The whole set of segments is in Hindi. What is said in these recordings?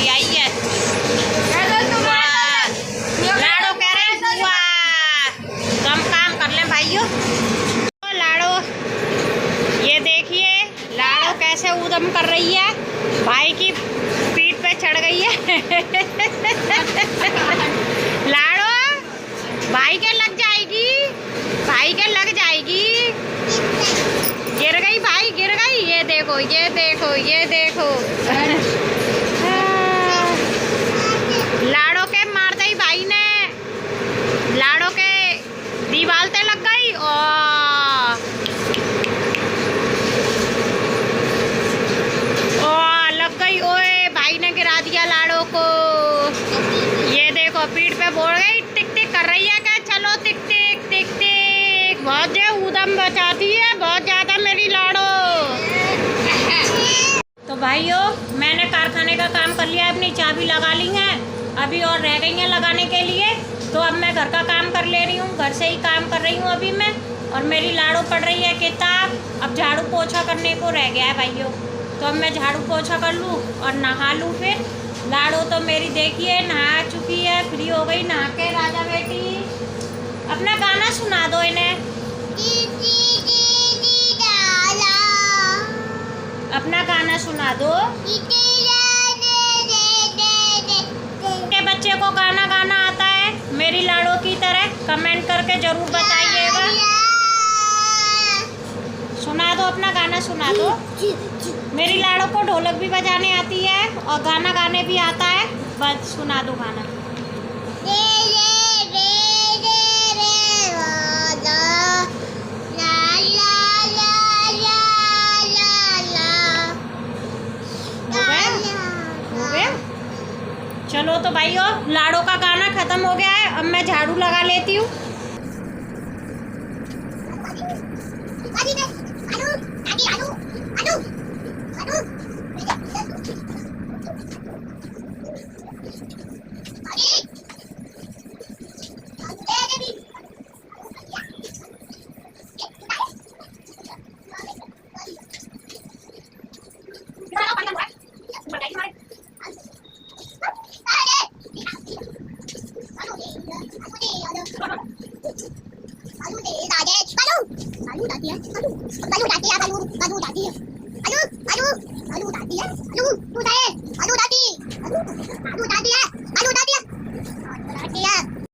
रही आई है। लाड़ो कह रहे कम काम कर ले भाइयों। लाड़ो ये देखिए लाड़ो कैसे ऊधम कर रही है, भाई की पीठ पे चढ़ गई है। लाड़ो भाई के लग जाएगी, भाई के लग जाएगी। गिर गई भाई, गिर गई। ये देखो ये देखो ये देखो। लाड़ो के मार दी भाई ने, लाड़ो के दीवार पे लग गई। लग गई। ओए भाई ने गिरा दिया लाड़ो को। ये देखो पीठ पे बोल गई, टिक टिक कर रही है क्या? चलो टिक टिक टिक टिक। बहुत जो ऊधम बचाती है, बहुत ज्यादा मेरी लाड़ो। तो भाइयों मैंने कारखाने का काम कर लिया, अपनी चाबी लगा ली है, अभी और रह गई हैं लगाने के लिए। तो अब मैं घर का काम कर ले रही हूँ, घर से ही काम कर रही हूँ अभी मैं। और मेरी लाड़ो पढ़ रही है किताब। अब झाड़ू पोछा करने को रह गया है भाइयों, तो अब मैं झाड़ू पोछा कर लूँ और नहा लूँ फिर। लाड़ो तो मेरी देखिए नहा चुकी है, फ्री हो गई नहा के। राजा बेटी अपना गाना सुना दो इन्हें, अपना गाना सुना दो। के बच्चे को गाना गाना आता है मेरी लाड़ो की तरह? कमेंट करके जरूर बताइएगा। सुना दो अपना गाना, सुना दो। मेरी लाड़ो को ढोलक भी बजाने आती है और गाना गाने भी आता है। बस सुना दो गाना। चलो तो भाइयों लाड़ो का गाना खत्म हो गया है, अब मैं झाड़ू लगा लेती हूँ।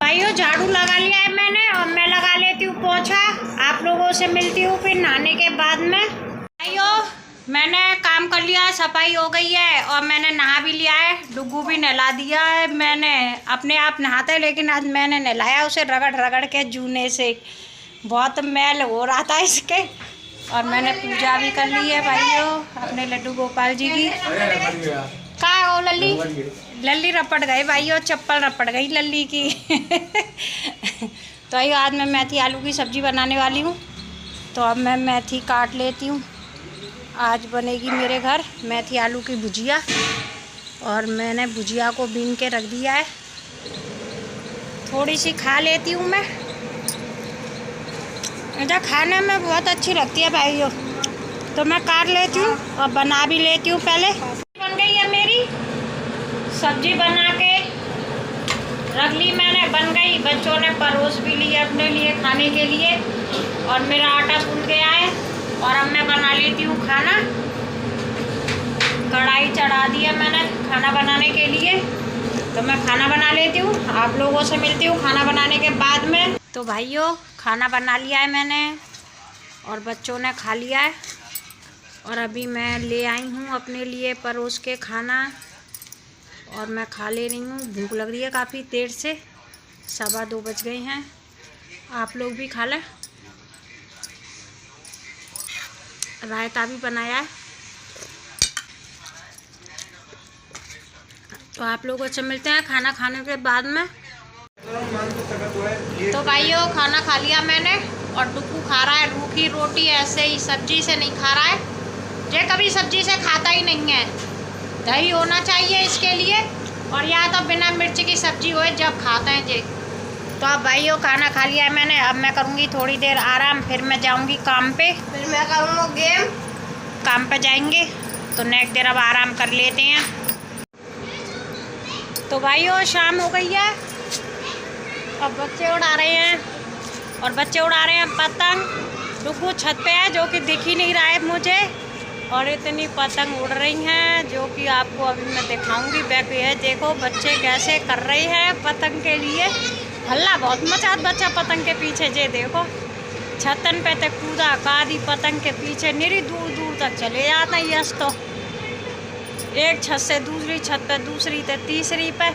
भाइयों झाड़ू लगा लिया है मैंने, और मैं लगा लेती हूँ पोछा। आप लोगों से मिलती हूँ फिर नहाने के बाद में। भाइयों मैंने काम कर लिया, सफाई हो गई है और मैंने नहा भी लिया है, डुग्गू भी नहला दिया है। मैंने अपने आप नहाते हैं, लेकिन आज मैंने नहलाया उसे रगड़ रगड़ के जूने से, बहुत मैल हो रहा था इसके। और मैंने पूजा भी कर ली है भाइयों अपने लड्डू गोपाल जी की। कहाँ हो लल्ली? लल्ली रपट गए भाइयों, चप्पल रपट गई लल्ली की। तो आज मैं मेथी आलू की सब्ज़ी बनाने वाली हूँ, तो अब मैं मेथी काट लेती हूँ। आज बनेगी मेरे घर मेथी आलू की भुजिया, और मैंने भुजिया को बीन के रख दिया है। थोड़ी सी खा लेती हूँ मैं, मुझे खाने में बहुत अच्छी लगती है भाइयों, तो मैं काट लेती हूँ और बना भी लेती हूँ। पहले बन गई है मेरी सब्जी, बना के रख ली मैंने, बन गई। बच्चों ने परोस भी ली अपने लिए खाने के लिए, और मेरा आटा गूंथ गया है। और अब मैं बना लेती हूँ खाना। कढ़ाई चढ़ा दी है मैंने खाना बनाने के लिए, तो मैं खाना बना लेती हूँ। आप लोगों से मिलती हूँ खाना बनाने के बाद में। तो भाइयों खाना बना लिया है मैंने और बच्चों ने खा लिया है, और अभी मैं ले आई हूँ अपने लिए परोस के खाना, और मैं खा ले रही हूँ। भूख लग रही है काफ़ी देर से, 2:15 बज गए हैं। आप लोग भी खा लें। रायता भी बनाया है, तो आप लोगों से मिलते हैं खाना खाने के बाद में। तो भाइयों खाना खा लिया मैंने, और डुक्कू खा रहा है रूखी रोटी, ऐसे ही सब्जी से नहीं खा रहा है। ये कभी सब्जी से खाता ही नहीं है, दही होना चाहिए इसके लिए, और या तो बिना मिर्च की सब्जी हो जब खाते हैं जी। तो अब भाइयों खाना खा लिया है मैंने, अब मैं करूँगी थोड़ी देर आराम, फिर मैं जाऊँगी काम पे, फिर मैं करूँगा गेम। काम पे जाएंगे तो नेक्स्ट देर अब आराम कर लेते हैं। तो भाइयों शाम हो गई है, अब बच्चे उड़ा रहे हैं और बच्चे उड़ा रहे हैं पतंग। रुको छत पे है जो कि दिख ही नहीं रहा है मुझे, और इतनी पतंग उड़ रही हैं जो कि आपको अभी मैं दिखाऊंगी। बैक है, देखो बच्चे कैसे कर रहे हैं पतंग के लिए। हल्ला बहुत मचा बच्चा पतंग के पीछे। जे देखो छतन पे तक कूदा कादी पतंग के पीछे, निरी दूर दूर तक चले जाता है। यस तो एक छत से दूसरी छत पे, दूसरी से तीसरी पे,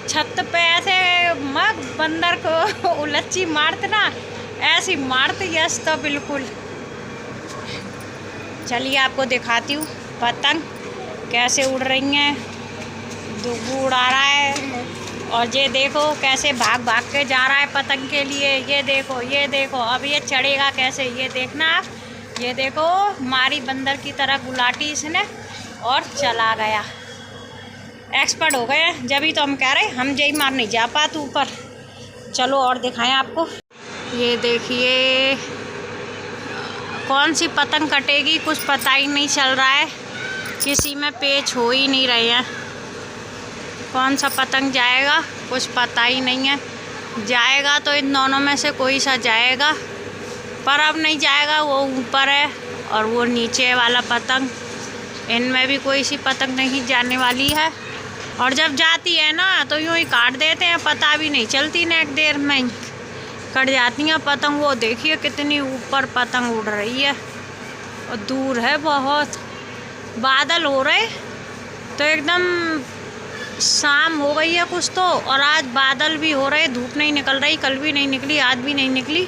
छत पे ऐसे मग बंदर को उलच्ची मारते ना, ऐसी मारती। यस तो बिल्कुल। चलिए आपको दिखाती हूँ पतंग कैसे उड़ रही हैं। दुगू उड़ा रहा है और ये देखो कैसे भाग भाग के जा रहा है पतंग के लिए। ये देखो ये देखो, अब ये चढ़ेगा कैसे ये देखना आप। ये देखो मारी बंदर की तरह गुलाटी इसने और चला गया। एक्सपर्ट हो गए, जब ही तो हम कह रहे हम जय मार नहीं जा पाते ऊपर। चलो और दिखाएं आपको। ये देखिए कौन सी पतंग कटेगी कुछ पता ही नहीं चल रहा है, किसी में पेच हो ही नहीं रहे हैं। कौन सा पतंग जाएगा कुछ पता ही नहीं है। जाएगा तो इन दोनों में से कोई सा जाएगा, पर अब नहीं जाएगा। वो ऊपर है और वो नीचे वाला पतंग, इनमें भी कोई सी पतंग नहीं जाने वाली है। और जब जाती है ना तो यूँ ही काट देते हैं, पता भी नहीं चलती ना, एक देर में ही कट जाती हैं पतंग। वो देखिए कितनी ऊपर पतंग उड़ रही है और दूर है बहुत। बादल हो रहे तो एकदम शाम हो गई है कुछ तो, और आज बादल भी हो रहे, धूप नहीं निकल रही, कल भी नहीं निकली, आज भी नहीं निकली,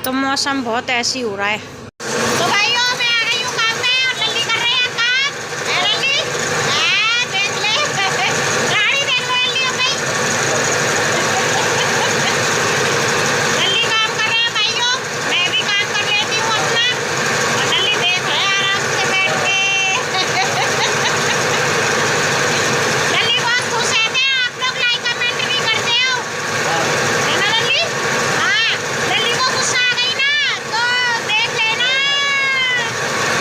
तो मौसम बहुत ऐसी हो रहा है। तो भाइयों मैं आ गई हूँ काम में और लल्ली कर रहे हैं काम। लल्ली देख ले, गाड़ी देख लो लल्ली अपनी। लल्ली काम कर रहे हैं भाइयों, मैं भी काम कर लेती हूँ अपना, और लल्ली देख रहे हैं आराम से बैठ के। लल्ली बहुत खुश रहते हैं, आप लोग लाइक कमेंट भी करते हो, है ना लल्ली? हाँ, लल्ली को गुस्सा आ गई ना तो देख लेना,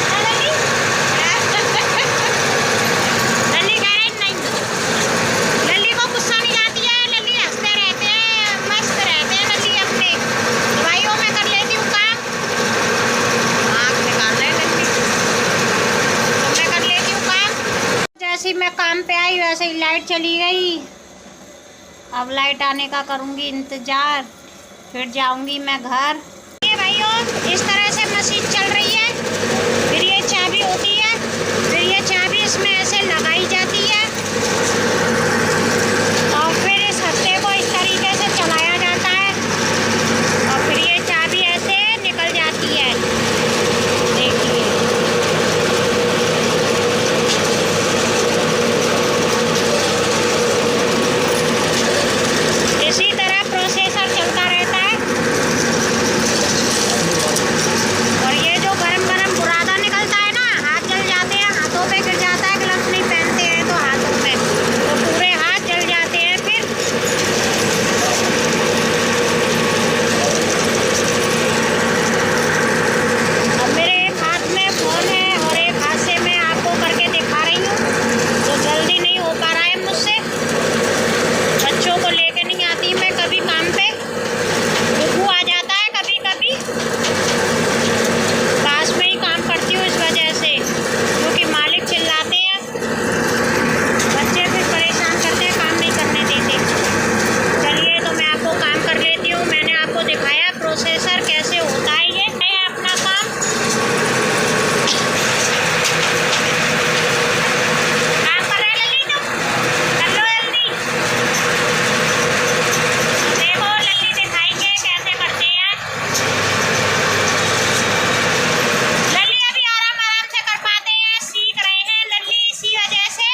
है लल्ली? लल्ली कह रहे नहीं, लल्ली को गुस्सा नहीं आती है, लल्ली हंसते रहते हैं, मस्त रहते हैं लल्ली अपने। तो भाइयों मैं कर लेती हूँ काम, आँख निकाल रहे हैं लल्ली, तो मैं कर लेती हूँ काम। जैसे ही मैं काम पे आई वैसे ही लाइट चली गई। अब लाइट आने का करूँगी इंतज़ार, फिर जाऊँगी मैं घर। ये भाइयों इस तरह से मशीन चल रही है, फिर ये चाबी होती है, फिर ये चाबी इसमें ऐसे लगाई जाती है और फिर इस हत्थे को इस तरीके से चलाया जाता है और फिर ये चाबी ऐसे निकल जाती है। देखिए इसी तरह प्रोसेसर चलता रहता है। और ये जो गरम गरम बुरादा निकलता है ना, हाथ जल जाते हैं, हाथों पे गिर जाता है, ग्लव्स नहीं पहनते हैं तो हाथों में तो पूरे हाथ जल जाते हैं। फिर अब मेरे एक हाथ में फ़ोन है और एक हाथ से मैं आपको करके दिखा रही हूँ, तो जल्दी नहीं हो पा रहा है मुझसे। बच्चों को लेके नहीं आती मैं कभी काम पे, डुगू आ जाता है कभी कभी, पास में ही काम करती हूँ इस वजह से, क्योंकि मालिक चिल्लाते हैं, बच्चे फिर परेशान करते हैं, काम नहीं करने देते। चलिए तो मैं आपको काम कर लेती हूँ। मैंने आपको दिखाया प्रोसेसर कैसे होता है, ये है अपना काम। काम कर रहे लल्ली तुम, कर लो जल्दी। देखो लल्ली दिखाएंगे कैसे करते हैं। लल्ली अभी आराम आराम से कर पाते हैं, सीख रहे हैं लल्ली, इसी वजह से।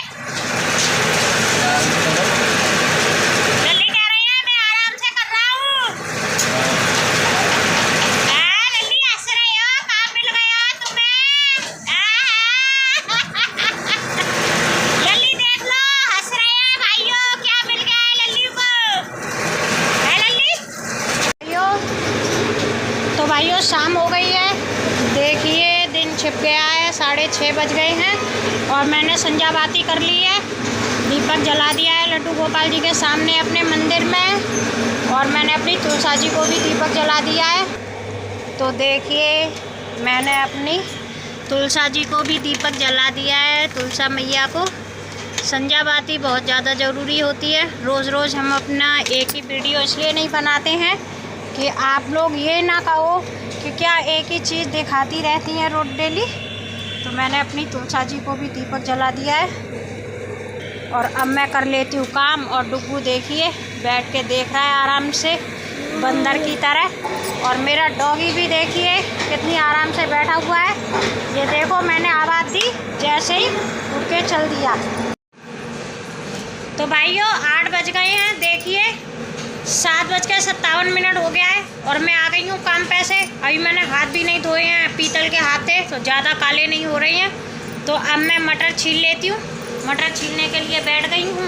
लल्ली कह रहे हैं मैं आराम से कर रहा हूँ। लल्ली हंस रहे हो, काम मिल गया तुम्हें। लल्ली देख लो हंस रहे हैं भाइयों, क्या मिल गया है लल्ली को, है लल्ली? भाइयों तो भाइयों शाम हो गई है, देखिए दिन छिप गया है, 6:30 बज गए हैं और मैंने संजा बाती कर ली है। दीपक जला दिया है लड्डू गोपाल जी के सामने अपने मंदिर में, और मैंने अपनी तुलसा जी को भी दीपक जला दिया है। तो देखिए मैंने अपनी तुलसा जी को भी दीपक जला दिया है, तुलसा मैया को। संध्या बाती बहुत ज़्यादा ज़रूरी होती है। रोज़ रोज़ हम अपना एक ही वीडियो इसलिए नहीं बनाते हैं कि आप लोग ये ना कहो कि क्या एक ही चीज़ दिखाती रहती हैं रोज डेली। तो मैंने अपनी तुलसा जी को भी दीपक जला दिया है, और अब मैं कर लेती हूँ काम। और डुग्गू देखिए बैठ के देख रहा है आराम से बंदर की तरह, और मेरा डॉगी भी देखिए कितनी आराम से बैठा हुआ है। ये देखो मैंने आवाज़ दी, जैसे ही उठ के चल दिया। तो भाइयों 8 बज गए हैं, देखिए 7:57 हो गया है, और मैं आ गई हूँ काम पे से। अभी मैंने हाथ भी नहीं धोए हैं, पीतल के हाथ थे तो ज़्यादा काले नहीं हो रहे हैं। तो अब मैं मटर छील लेती हूँ। मटर छीलने के लिए बैठ गई हूँ,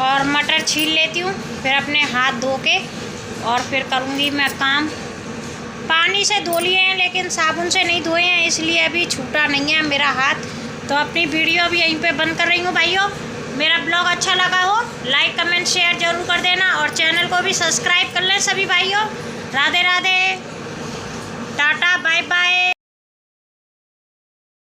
और मटर छील लेती हूँ, फिर अपने हाथ धो के और फिर करूँगी मैं काम। पानी से धो लिए हैं लेकिन साबुन से नहीं धोए हैं, इसलिए अभी छूटा नहीं है मेरा हाथ। तो अपनी वीडियो भी यहीं पे बंद कर रही हूँ भाइयों। मेरा ब्लॉग अच्छा लगा हो लाइक कमेंट शेयर ज़रूर कर देना, और चैनल को भी सब्सक्राइब कर लें सभी भाइयों। Radhe Radhe, tata bye bye.